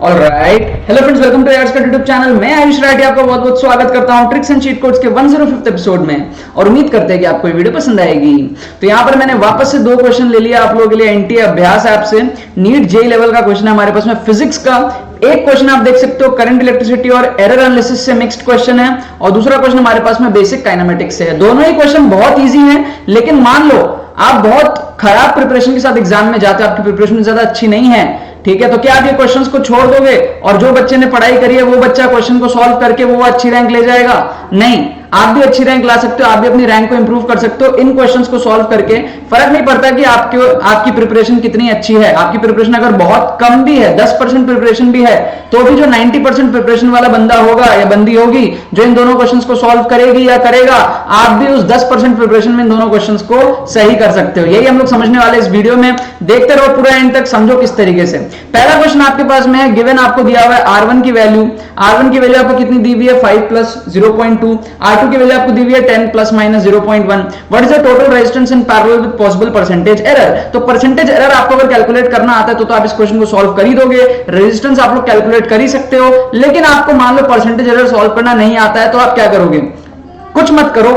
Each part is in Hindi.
Alright, hello friends, welcome to यार्स का यूट्यूब चैनल। मैं आयुष राठी आपका बहुत बहुत स्वागत करता हूं ट्रिक्स एंड चीट कोड्स के 105th एपिसोड में, और उम्मीद करते हैं कि आपको ये वीडियो पसंद आएगी। तो यहां पर मैंने वापस से दो क्वेश्चन ले लिया आप लोगों के लिए एनटी अभ्यास ऐप से। नीट जेई लेवल का क्वेश्चन है हमारे पास में फिजिक्स का। एक क्वेश्चन आप देख सकते हो करंट इलेक्ट्रिसिटी और एरर एनालिसिस से मिक्स्ड क्वेश्चन है, और दूसरा क्वेश्चन हमारे पास में बेसिक काइनेमेटिक्स से है। दोनों ही क्वेश्चन बहुत ईजी हैं, लेकिन मान लो आप बहुत खराब प्रिपरेशन के साथ एग्जाम में जाते हो, आपकी प्रिपरेशन ज्यादा अच्छी नहीं है, ठीक है, तो क्या आप ये क्वेश्चंस को छोड़ दोगे और जो बच्चे ने पढ़ाई करी है वो बच्चा क्वेश्चन को सॉल्व करके वो अच्छी रैंक ले जाएगा? नहीं, आप भी अच्छी रैंक ला सकते हो, आप भी अपनी रैंक को इंप्रूव कर सकते हो इन क्वेश्चंस को सॉल्व करके। फर्क नहीं पड़ता कि आपकी प्रिपरेशन कितनी अच्छी है। आपकी प्रिपरेशन अगर बहुत कम भी है, 10% प्रिपरेशन भी है, तो भी जो 90% प्रिपरेशन वाला बंदा होगा या बंदी होगी जो इन दोनों क्वेश्चंस को सॉल्व करेगी या करेगा, आप भी उस 10% प्रिपरेशन में इन दोनों क्वेश्चंस को सही कर सकते हो। यही हम लोग समझने वाले इस वीडियो में। देखते रहो पूरा एंड तक, समझो किस तरीके से। पहला क्वेश्चन आपके पास में है, गिवन आपको दिया हुआ है R1 की वैल्यू। R1 की वैल्यू आपको कितनी दी हुई है? 5 प्लस 0.2। R2 की वैल्यू आपको दी हुई है 10 plus minus 0.1। What is the total resistance in parallel with possible percentage error? तो परसेंटेज एरर आपको अगर कैलकुलेट करना आता है तो आप इस क्वेश्चन को सॉल्व कर ही दोगे। रेजिस्टेंस आप लोग कैलकुलेट कर ही सकते हो, लेकिन आपको मान लो परसेंटेज एरर सॉल्व करना नहीं आता है, तो आप क्या करोगे? कुछ मत करो,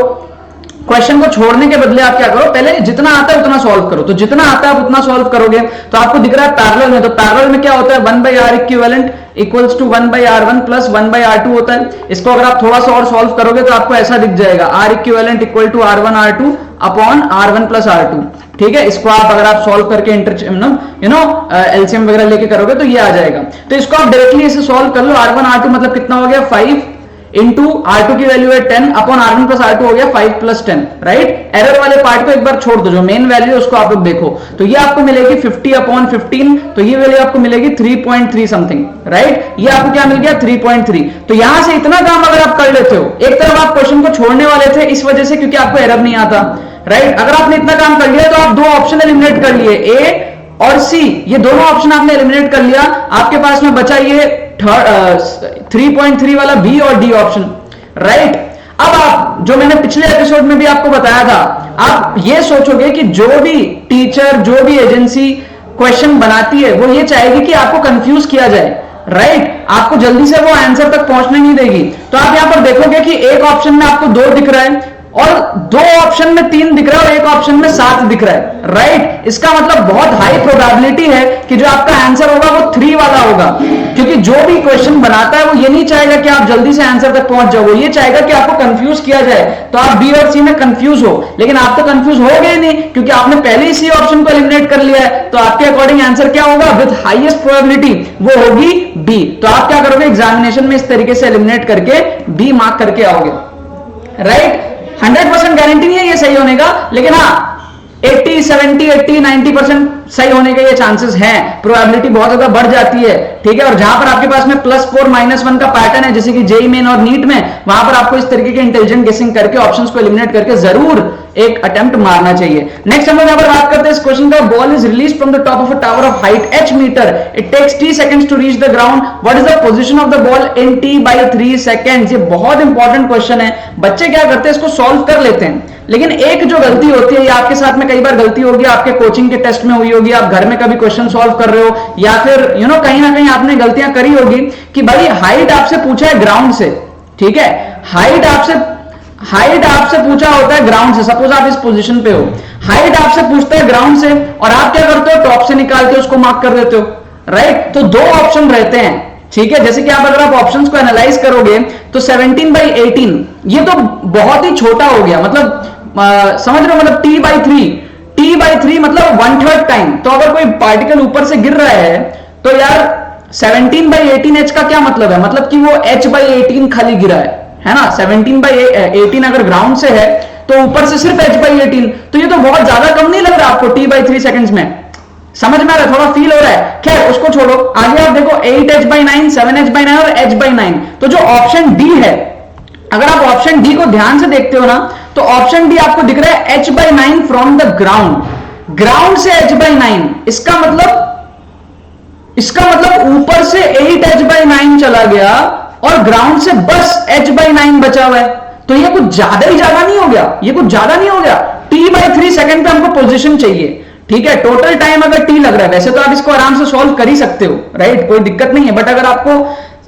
क्वेश्चन को छोड़ने के बदले आप क्या करो, पहले जितना आता है उतना सॉल्व करो। तो जितना आता है आप उतना सॉल्व करोगे। तो आपको दिख रहा है पैरेलल में, तो पैरेलल में क्या होता है? 1/r equivalent equals to 1/r1 plus 1/r2 होता है। इसको अगर आप थोड़ा सा और सॉल्व करोगे तो आपको ऐसा दिख जाएगा, r equivalent equal to r1 r2 upon r1 plus r2। ठीक है, इसको आप अगर आप सॉल्व करके एलसीएम वगैरह लेके करोगे तो ये आ जाएगा। तो इसको आप डायरेक्टली इसे सॉल्व कर लो। r1 r2 मतलब कितना हो गया? 5 इंटू R2 की वैल्यू है 10 अपॉन R1 प्लस R2 हो गया 5 प्लस 10, राइट। एरर वाले पार्ट को एक बार छोड़ दो, जो मेन वैल्यू है उसको आप लोग देखो। तो ये आपको मिलेगी 50 अपॉन 15, तो ये वैल्यू आपको मिलेगी 3.3 समथिंग, राइट। ये आपको क्या मिल गया? 3.3। तो यहां से इतना काम अगर आप कर लेते हो, एक तरफ आप क्वेश्चन को छोड़ने वाले थे इस वजह से क्योंकि आपको एरर नहीं आता, राइट। अगर आपने इतना काम कर लिया तो आप दो ऑप्शन एलिमिनेट कर लिए, ए और सी, ये दोनों ऑप्शन आपने एलिमिनेट कर लिया। आपके पास में बचा ये 3.3 वाला बी और डी ऑप्शन, राइट। अब आप, जो मैंने पिछले एपिसोड में भी आपको बताया था, आप ये सोचोगे कि जो भी टीचर, जो भी एजेंसी क्वेश्चन बनाती है वो ये चाहेगी कि आपको कंफ्यूज किया जाए, राइट। आपको जल्दी से वो आंसर तक पहुंचने नहीं देगी। तो आप यहां पर देखोगे कि एक ऑप्शन में आपको 2 दिख रहा है और दो ऑप्शन में 3 दिख रहा है और एक ऑप्शन में 7 दिख रहा है, राइट। इसका मतलब बहुत हाई प्रोबेबिलिटी है कि जो आपका आंसर होगा वो 3 वाला होगा, क्योंकि जो भी क्वेश्चन बनाता है वो ये नहीं चाहेगा कि आप जल्दी से आंसर तक पहुंच जाओ, वो ये चाहेगा कि आपको कंफ्यूज किया जाए। तो आप बी और सी में कंफ्यूज हो, लेकिन आप तो कंफ्यूज हो गए नहीं क्योंकि आपने पहले ही सी ऑप्शन को एलिमिनेट कर लिया है। तो आपके अकॉर्डिंग आंसर क्या होगा? विद हाईएस्ट प्रोबेबिलिटी वो होगी बी। तो आप क्या करोगे? एग्जामिनेशन में इस तरीके से एलिमिनेट करके बी मार्क करके आओगे, राइट। 100% गारंटी नहीं है ये सही होने का, लेकिन हाँ 80, 70, 80, 90% सही होने के ये चांसेस हैं। प्रोबेबिलिटी बहुत ज्यादा बढ़ जाती है, ठीक है। और जहां पर आपके पास में +4 -1 का पैटर्न है, जैसे कि जेई मेन और नीट में, वहां पर आपको इस तरीके के इंटेलिजेंट गेसिंग करके ऑप्शंस को एलिमिनेट करके जरूर एक अटेम्प्ट मारना चाहिए। नेक्स्ट हम लोग यहां पर बात करते हैं इस क्वेश्चन का। Ball is release from the top of a tower of height h metre, it takes t seconds to reach the ground, what is the position of the ball in t/3 seconds? ये बहुत इंपॉर्टेंट क्वेश्चन है। बच्चे क्या करते हैं, इसको सॉल्व कर लेते हैं, लेकिन एक जो गलती होती है, ये आपके साथ में कई बार गलती होगी, आपके कोचिंग के टेस्ट में हुई होगी, आप घर में कभी क्वेश्चन सॉल्व कर रहे हो, या फिर कहीं ना कहीं आपने गलतियां करी होगी कि भाई हाइट आपसे पूछा है ग्राउंड से, ठीक है। हाइट आपसे पूछा होता है ग्राउंड से। सपोज आप इस पोजीशन पे हो, हाइट आपसे पूछता है ग्राउंड से, और आप क्या करते हो? टॉप से निकाल के उसको मार्क कर देते हो, राइट। तो 2 ऑप्शन रहते हैं, ठीक है। जैसे कि अगर आप ऑप्शंस को एनालाइज करोगे तो 17/18 ये तो बहुत ही छोटा हो गया, मतलब समझ रहे हो, मतलब t/3 मतलब 1/3 टाइम। तो अगर कोई पार्टिकल ऊपर से गिर रहा है तो यार 17/18 h का क्या मतलब है? मतलब कि वो h/18 खाली गिरा है ना। 17/18 अगर ग्राउंड से है तो ऊपर से सिर्फ h/18, तो ये तो बहुत ज्यादा कम नहीं लग रहा आपको t/3 सेकंड्स में? समझ में आ रहा है? थोड़ा फील हो रहा है? खैर उसको छोड़ो, आगे आप देखो 8h/9, 7h/9 और h/9। तो जो ऑप्शन डी है, अगर आप ऑप्शन डी को ध्यान से देखते हो ना, तो ऑप्शन डी आपको दिख रहा है h/9 फ्रॉम द ग्राउंड से h/9। इसका मतलब ऊपर से 8h/9 चला गया और ग्राउंड से बस h/9 बचा हुआ है। तो ये कुछ ज्यादा नहीं हो गया, t/3 सेकंड पे हमको पोजीशन चाहिए, ठीक है, टोटल टाइम अगर टी लग रहा है, वैसे तो आप इसको आराम से सॉल्व कर ही सकते हो, राइट, कोई दिक्कत नहीं है, बट अगर आपको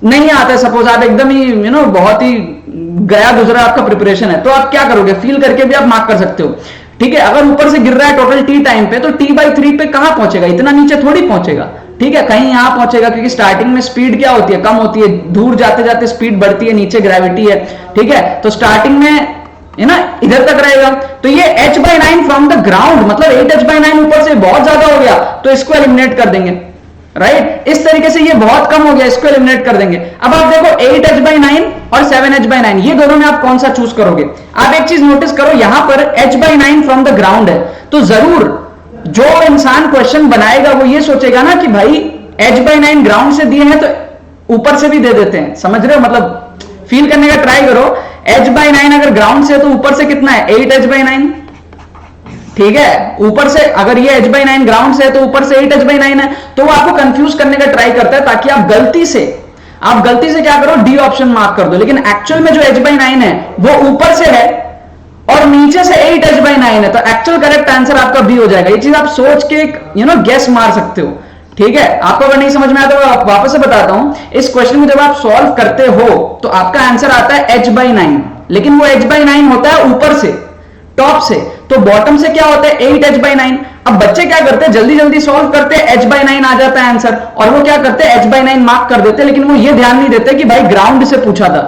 नहीं आता है, सपोज आप एकदम ही बहुत ही गया गुजरा आपका प्रिपरेशन है, तो आप क्या करोगे, फील करके भी आप मार्क कर सकते हो। ठीक है, अगर ऊपर से गिर रहा है टोटल टी टाइम पे, तो t/3 पे कहां पहुंचेगा, इतना नीचे थोड़ी पहुंचेगा। ठीक है, कहीं यहां पहुंचेगा, क्योंकि स्टार्टिंग में स्पीड क्या होती है, कम होती है, दूर जाते जाते स्पीड बढ़ती है, नीचे ग्रेविटी है। ठीक है, तो स्टार्टिंग में है ना इधर तक रहेगा, तो ये h/9 फ्रॉम द ग्राउंड, मतलब 8h/9 ऊपर से बहुत ज्यादा हो गया, तो इसको एलिमिनेट कर देंगे, राइट। इस तरीके से ये बहुत कम हो गया, इसको एलिमिनेट कर देंगे। अब आप देखो 8h/9 और 7h/9, ये दोनों में आप कौन सा चूज करोगे। आप एक चीज नोटिस करो, यहां पर h/9 फ्रॉम द ग्राउंड है, तो जरूर जो इंसान क्वेश्चन बनाएगा वो ये सोचेगा ना कि भाई h/9 ग्राउंड से दिए हैं तो ऊपर से भी दे देते हैं, समझ रहे हो, मतलब फील करने का ट्राई करो। h/9 अगर ग्राउंड से तो ऊपर से कितना है, 8h/9। ठीक है, ऊपर से अगर ये h/9 ग्राउंड से है तो ऊपर से 8h/9 है, तो वो आपको कंफ्यूज करने का ट्राई करता है, ताकि आप गलती से क्या करो, डी ऑप्शन मार्क कर दो। लेकिन एक्चुअल में जो h/9 है वो ऊपर से है और नीचे से 8h/9 है, तो एक्चुअल करेक्ट आंसर आपका बी हो जाएगा। ये चीज आप सोच के गेस मार सकते हो। ठीक है, आपको अगर नहीं समझ में आया तो मैं वापस से बताता हूं, इस क्वेश्चन को जब आप सॉल्व करते हो तो आपका आंसर आता है h/9, लेकिन वो h/9 होता है ऊपर से, टॉप से, तो बॉटम से क्या होता है 8h/9। अब बच्चे क्या करते हैं, जल्दी जल्दी सॉल्व करते हैं, h/9 आ जाता है आंसर, और वो क्या करते हैं h/9 मार्क कर देते हैं, लेकिन वो ये ध्यान नहीं देते कि भाई ग्राउंड से पूछा था,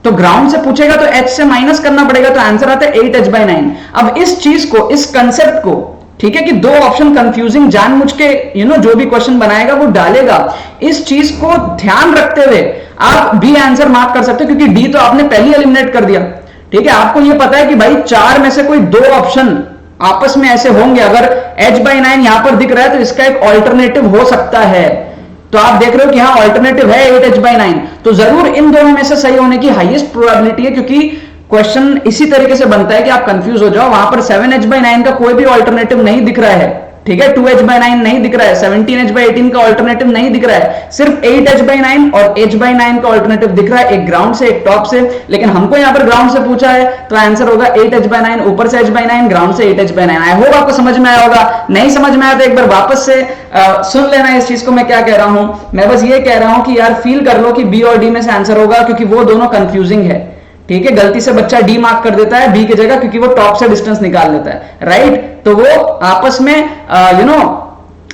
तो ग्राउंड से पूछेगा तो h से माइनस करना पड़ेगा, तो आंसर आता है 8h/9। अब इस चीज को, इस कंसेप्ट को, ठीक है, कि दो ऑप्शन कंफ्यूजिंग जानबूझ के जो भी क्वेश्चन बनाएगा वो डालेगा, इस चीज को ध्यान रखते हुए आप बी आंसर मार्क कर सकते हो, क्योंकि डी तो आपने पहले एलिमिनेट कर दिया। ठीक है, आपको ये पता है कि भाई 4 में से कोई 2 ऑप्शन आपस में ऐसे होंगे, अगर h/9 यहां पर दिख रहा है तो इसका एक ऑल्टरनेटिव हो सकता है, तो आप देख रहे हो कि हाँ ऑल्टरनेटिव है 8h/9, तो जरूर इन दोनों में से सही होने की हाईएस्ट प्रोबेबिलिटी है, क्योंकि क्वेश्चन इसी तरीके से बनता है कि आप कंफ्यूज हो जाओ। वहां पर 7h/9 का कोई भी ऑल्टरनेटिव नहीं दिख रहा है, ठीक है, 2h/9 नहीं दिख रहा है, 17h/18 का ऑल्टरनेटिव नहीं दिख रहा है, सिर्फ 8h/9 और h/9 का ऑल्टरनेटिव दिख रहा है, एक ग्राउंड से एक टॉप से। लेकिन हमको यहां पर ग्राउंड से पूछा है, तो आंसर होगा 8h/9, ऊपर से h/9, ग्राउंड से 8h/9। आई होप आपको समझ में आया होगा। नहीं समझ में आया तो एक बार वापस से सुन लेना इस चीज को मैं क्या कह रहा हूं। मैं बस ये कह रहा हूं कि यार फील कर लो कि बी और डी में से आंसर होगा, क्योंकि वो दोनों कंफ्यूजिंग है। ठीक है, गलती से बच्चा डी मार्क कर देता है बी की जगह, क्योंकि वो टॉप से डिस्टेंस निकाल लेता है, राइट। तो वो आपस में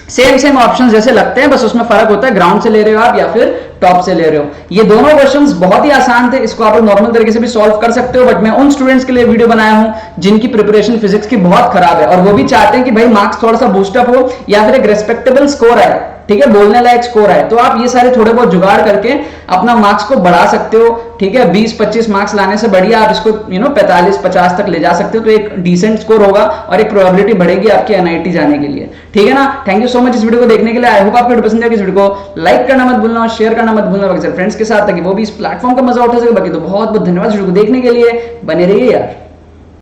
सेम ऑप्शंस जैसे लगते हैं, बस उसमें फर्क होता है ग्राउंड से ले रहे हो आप या फिर टॉप से ले रहे हो। ये दोनों क्वेश्चंस बहुत ही आसान थे, इसको आप नॉर्मल तरीके से भी सॉल्व कर सकते हो, बट मैं उन स्टूडेंट्स के लिए वीडियो बनाया हूं जिनकी प्रिपरेशन फिजिक्स की बहुत खराब है और वो भी चाहते हैं कि भाई मार्क्स थोड़ा सा बूस्टअप हो या फिर एक रेस्पेक्टेबल स्कोर आए, ठीक है, बोलने लायक स्कोर आए, तो आप ये सारे थोड़े बहुत जुगाड़ करके अपना मार्क्स को बढ़ा सकते हो। ठीक है, 20-25 मार्क्स लाने से बढ़िया आप इसको 45-50 तक ले जा सकते हो, तो एक डिसेंट स्कोर होगा और एक प्रोबेबिलिटी बढ़ेगी आपकी एनआईटी जाने के लिए। ठीक है ना, थैंक यू सो मच इस वीडियो को देखने के लिए। आई होप आपको वीडियो पसंद आया। इस वीडियो को लाइक करना मत भूलना और शेयर करना मत भूलना फ्रेंड्स के साथ, ताकि वो भी इस प्लेटफॉर्म का मजा उठा सके। बाकी तो बहुत बहुत धन्यवाद वीडियो को देखने के लिए, बने रहिए यार।